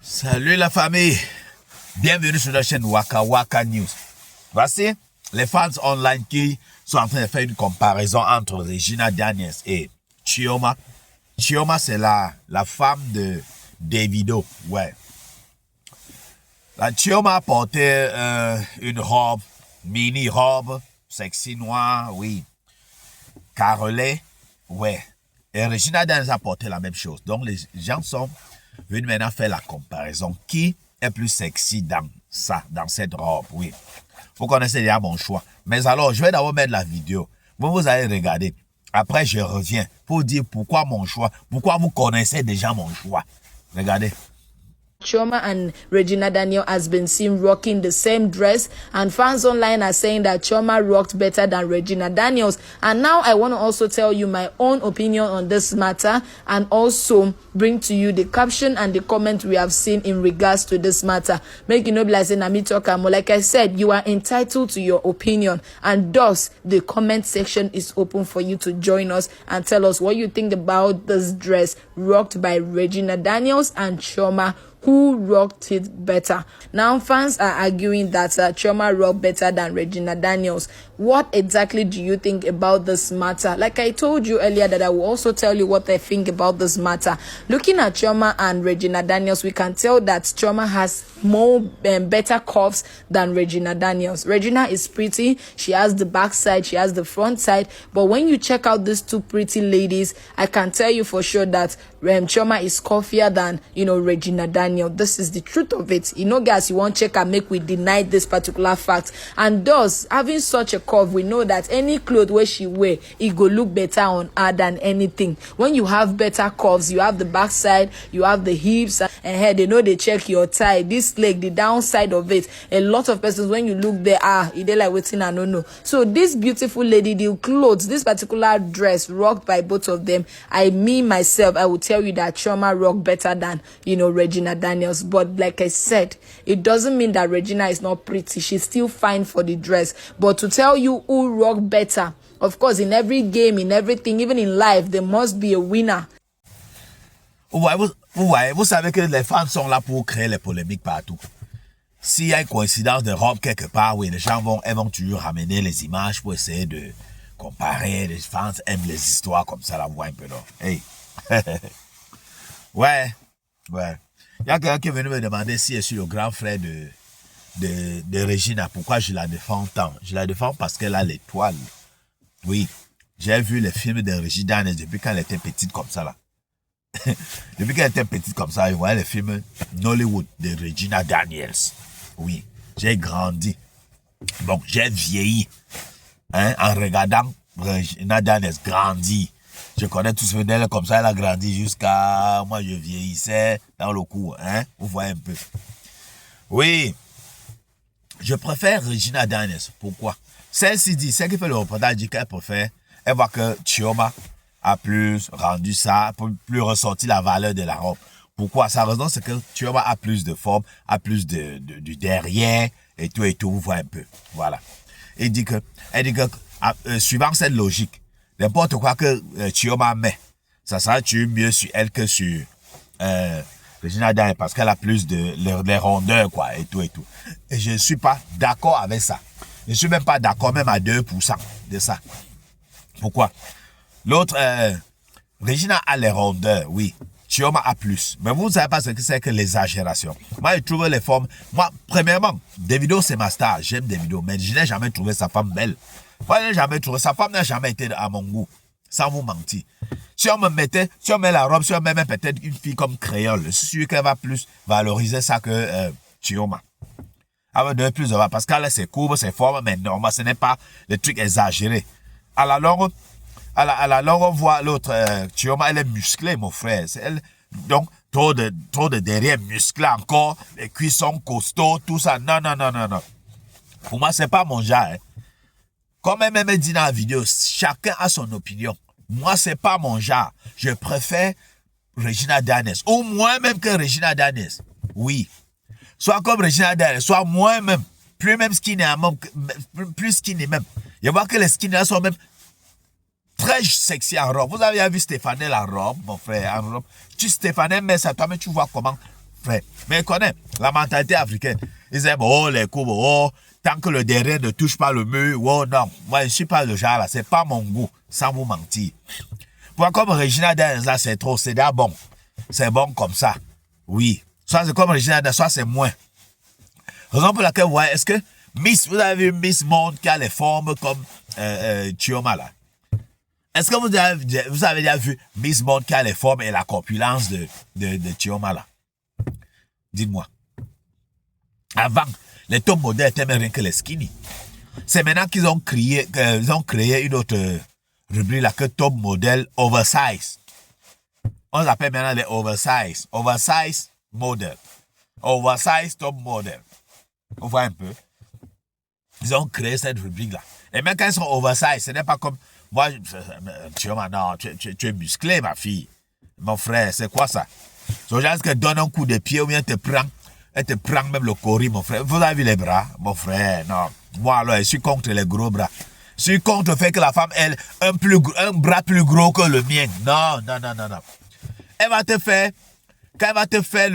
Salut la famille, bienvenue sur la chaîne Waka Waka News. Voici les fans online qui sont en train de faire une comparaison entre Regina Daniels et Chioma. Chioma, c'est la femme de Davido, ouais. La Chioma a porté une robe, mini-robe, sexy noire, oui. Carrelée, ouais. Et Regina Daniels a porté la même chose. Donc les gens sont venus maintenant faire la comparaison. Qui est plus sexy dans ça, dans cette robe, oui. Vous connaissez déjà mon choix. Mais alors, je vais d'abord mettre la vidéo. Vous allez regarder. Après, je reviens pour dire pourquoi mon choix. Pourquoi vous connaissez déjà mon choix. Regardez. Chioma and Regina Daniel has been seen rocking the same dress, and fans online are saying that Chioma rocked better than Regina Daniels. And now I want to also tell you my own opinion on this matter, and also bring to you the caption and the comment we have seen in regards to this matter. Make you know, like I said, you are entitled to your opinion, and thus the comment section is open for you to join us and tell us what you think about this dress rocked by Regina Daniels and Chioma. Who rocked it better? Now fans are arguing that Chioma rocked better than Regina Daniels. What exactly do you think about this matter? Like I told you earlier that I will also tell you what I think about this matter. Looking at Chioma and Regina Daniels, we can tell that Chioma has more better curves than Regina Daniels. Regina is pretty. She has the back side, she has the front side. But when you check out these two pretty ladies, I can tell you for sure that Chioma is curvier than, Regina Daniels. This is the truth of it. Guys, you won't check and make we deny this particular fact. And thus, having such a curve, we know that any clothes where she wear, it go look better on her than anything. When you have better curves, you have the backside, you have the hips and head. They know they check your thigh, this leg, the downside of it. A lot of persons, when you look there, they like waiting and no. So this beautiful lady, the clothes, this particular dress rocked by both of them. Myself, I will tell you that Chioma rocked better than, Regina Daniels. But like I said, it doesn't mean that Regina is not pretty. She's still fine for the dress. But to tell you who rocked better, of course, in every game, in everything, even in life, there must be a winner. Vous savez que les fans sont là pour créer les polémiques partout. S'il y a une coïncidence de robe quelque part, oui, les gens vont toujours ramener les images pour essayer de comparer. Les fans aiment les histoires comme ça, la voix un peu là. Hey. Ouais. Il y a quelqu'un qui est venu me demander si je suis le grand frère de Regina. Pourquoi je la défends tant? Je la défends parce qu'elle a l'étoile. Oui. J'ai vu les films de Regina depuis quand elle était petite comme ça là. Depuis qu'elle était petite comme ça, je voyais les films Nollywood de Regina Daniels. Oui. J'ai grandi. Donc j'ai vieilli. En regardant Regina Daniels grandir. Je connais tous ce d'elle comme ça, elle a grandi jusqu'à... Moi, je vieillissais dans le cours, Vous voyez un peu. Oui. Je préfère Regina Daniels. Pourquoi? Celle-ci dit, celle qui fait le reportage dit qu'elle préfère. Elle voit que Chioma a plus rendu ça, plus ressorti la valeur de la robe. Pourquoi? Sa raison, c'est que Chioma a plus de forme, a plus du derrière, et tout, vous voyez un peu. Voilà. Elle dit que suivant cette logique, n'importe quoi que Chioma met, ça sera mieux sur elle que sur Regina Daniels parce qu'elle a plus les rondeurs, quoi, et tout. Et je ne suis pas d'accord avec ça. Je ne suis même pas d'accord même à 2% de ça. Pourquoi? L'autre, Regina a les rondeurs, oui. Chioma a plus. Mais vous ne savez pas ce que c'est que l'exagération. Moi, je trouve les formes... Moi, premièrement, Davido, c'est ma star. J'aime Davido, mais je n'ai jamais trouvé sa femme belle. Moi, je n'ai jamais trouvé. Sa femme n'a jamais été à mon goût. Sans vous mentir. Si on met la robe, si on met même peut-être une fille comme Créole, je suis sûr qu'elle va plus valoriser ça que Chioma. Elle va donner plus de valeur. Parce qu'elle a ses courbes, ses formes, mais non, ce n'est pas le truc exagéré. À la longue, on voit l'autre, Chioma, elle est musclée, mon frère. Donc, trop de derrière musclé encore, les cuissons costauds, tout ça. Non. Pour moi, c'est pas mon genre. Comme elle m'a dit dans la vidéo, chacun a son opinion. Moi, c'est pas mon genre. Je préfère Regina Daniels. Ou moins même que Regina Daniels. Oui. Soit comme Regina Daniels, soit moins même. Plus même skinny, plus skinny même. Je vois que les skinny sont même très sexy en robe. Vous avez vu Stéphanie la robe, mon frère, en robe. Stéphanie met ça, toi-même tu vois comment frère. Mais il connaît la mentalité africaine. Ils disent, oh, les coups, oh, tant que le derrière ne touche pas le mur, oh non, moi je ne suis pas le genre là, c'est pas mon goût, sans vous mentir. Pour comme Regina Daniels là, c'est trop, c'est déjà bon. C'est bon comme ça. Oui. Soit c'est comme Regina Daniels, soit c'est moins. Raison pour laquelle, vous voyez, est-ce que vous avez vu Miss Monde qui a les formes comme Chioma là? Est-ce que vous avez déjà vu Miss Monde qui a les formes et la corpulence de Chioma là? Dites-moi. Avant, les top modèles étaient même rien que les skinny. C'est maintenant qu'ils ont créé une autre rubrique là que top modèle oversize. On l'appelle maintenant les oversize. Oversize model. Oversize top model. On voit un peu. Ils ont créé cette rubrique là. Et même quand ils sont oversize, ce n'est pas comme moi, tu es musclé, ma fille. Mon frère, c'est quoi ça? Ce genre qui donne un coup de pied ou bien elle te prend même le cori, mon frère. Vous avez vu les bras, mon frère? Non. Moi, alors, je suis contre les gros bras. Je suis contre le fait que la femme, elle, un bras plus gros que le mien. Non. Elle va te faire, quand elle va te faire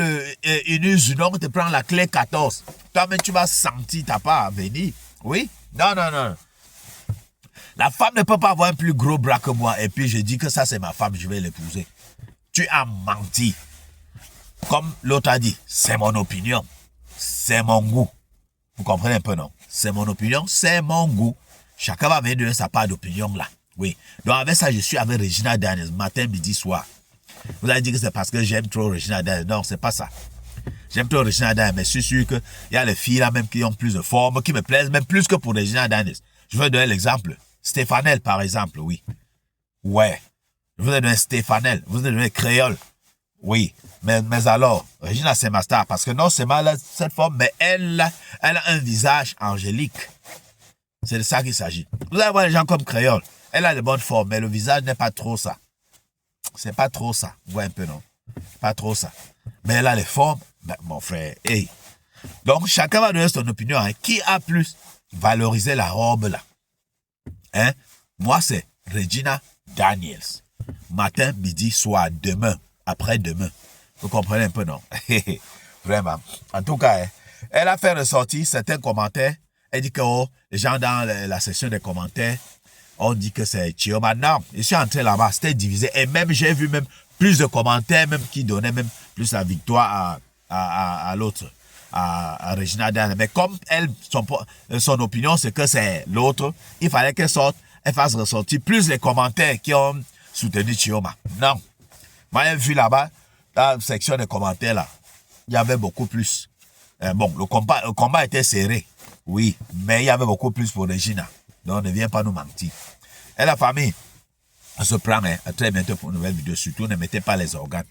une usine, on te prend la clé 14. Toi-même, tu vas sentir ta part à venir. Oui? Non. La femme ne peut pas avoir un plus gros bras que moi. Et puis, je dis que ça, c'est ma femme, je vais l'épouser. Tu as menti. Comme l'autre a dit, c'est mon opinion. C'est mon goût. Vous comprenez un peu, non? C'est mon opinion, c'est mon goût. Chacun va venir donner sa part d'opinion là. Oui. Donc, avec ça, je suis avec Regina Daniels, matin, midi, soir. Vous allez dire que c'est parce que j'aime trop Regina Daniels. Non, c'est pas ça. J'aime trop Regina Daniels, mais je suis sûr qu'il y a les filles là même qui ont plus de forme, qui me plaisent même plus que pour Regina Daniels. Je vais donner l'exemple. Stéphanel, par exemple, oui. Ouais. Je vous ai donné Stéphanel. Je vous ai donné Créole. Oui. Mais alors, Regina, c'est ma star. Parce que non seulement elle a cette forme, mais elle a un visage angélique. C'est de ça qu'il s'agit. Vous allez voir les gens comme Créole. Elle a de bonnes formes, mais le visage n'est pas trop ça. C'est pas trop ça. Vous voyez un peu, non? Pas trop ça. Mais elle a les formes. Ben, mon frère, hey. Donc, chacun va donner son opinion. Hein. Qui a plus valorisé la robe là? Hein? Moi, c'est Regina Daniels. Matin, midi, soir, demain, après-demain. Vous comprenez un peu, non? Vraiment. En tout cas, elle a fait ressortir certains commentaires. Elle dit que les gens dans la section des commentaires ont dit que c'est Chioma. Non, je suis entré là-bas, c'était divisé. Et même, j'ai vu même plus de commentaires, même qui donnaient même plus la victoire à l'autre, à Regina Daniels. Mais comme elle, son opinion, c'est que c'est l'autre, il fallait qu'elle sorte, elle fasse ressortir plus les commentaires qui ont soutenu Chioma. Non. Moi, j'ai vu là-bas, dans la section des commentaires, là, il y avait beaucoup plus. Bon, le combat était serré, oui, mais il y avait beaucoup plus pour Regina. Donc, ne viens pas nous mentir. Et la famille, on se prend, hein, à très bientôt pour une nouvelle vidéo. Surtout, ne mettez pas les organes.